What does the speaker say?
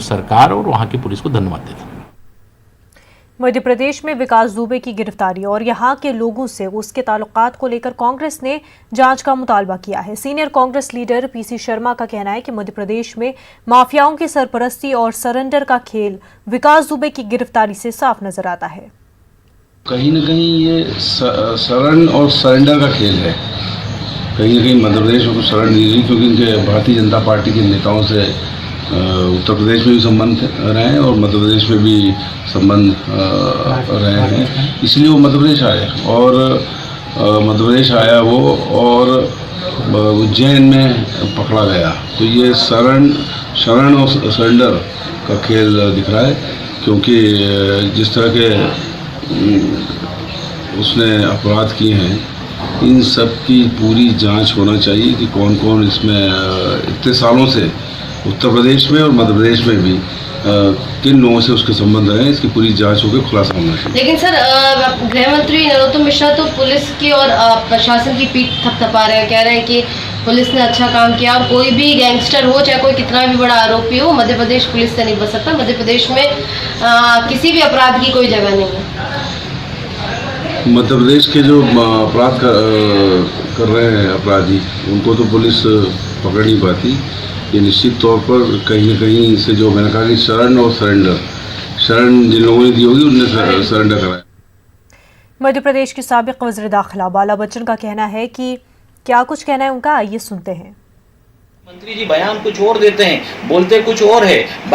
सरकार और वहाँ की पुलिस को धन्यवाद देता हूँ। मध्य प्रदेश में विकास दुबे की गिरफ्तारी और यहां के लोगों से उसके ताल्लुकात को लेकर कांग्रेस ने जांच का मुतालबा किया है। Senior Congress leader PC Sharma का कहना है कि मध्य प्रदेश में माफियाओं की सरपरस्ती और सरेंडर का खेल विकास दुबे की गिरफ्तारी से साफ नजर आता है। कहीं न कहीं ये शरण और सरेंडर का खेल है। कहीं न कहीं मध्य प्रदेश में शरण नहीं रही, क्योंकि इनके भारतीय जनता पार्टी के नेताओं से उत्तर प्रदेश में भी संबंध रहे हैं और मध्य प्रदेश में भी संबंध रहे हैं, इसलिए वो मध्य प्रदेश आए और मध्य प्रदेश आया वो और उज्जैन में पकड़ा गया। तो ये शरण और सरेंडर का खेल दिख रहा है, क्योंकि जिस तरह के उसने अपराध किए हैं, इन सब की पूरी जांच होना चाहिए कि कौन कौन इसमें इतने सालों से उत्तर प्रदेश में और मध्य प्रदेश में भी किन लोगों से उसके संबंध रहे हैं, इसकी पूरी जांच होकर खुलासा होना चाहिए। लेकिन सर, गृह मंत्री नरोत्तम मिश्रा तो पुलिस की और प्रशासन की पीठ थपथपा रहे हैं, कह रहे हैं कि पुलिस ने अच्छा काम किया और कोई भी गैंगस्टर हो, चाहे कोई कितना भी बड़ा आरोपी हो, मध्य प्रदेश पुलिस से नहीं बच सकता। मध्य प्रदेश में किसी भी अपराध की कोई जगह नहीं है। मध्य प्रदेश के जो अपराध कर रहे हैं अपराधी, उनको तो पुलिस पकड़ नहीं पाती। ये निश्चित तौर पर कहीं न कहीं से जो मैंने कहा कि शरण और सरेंडर, शरण जिन लोगों ने दी होगी उनने सरेंडर कराया। मध्य प्रदेश के साबिक वज़ीर दाखिला बाला बच्चन का कहना है कि क्या कुछ कहना है उनका, आइए सुनते हैं। मंत्री जी बयान कुछ और देते हैं, बोलते कुछ और है।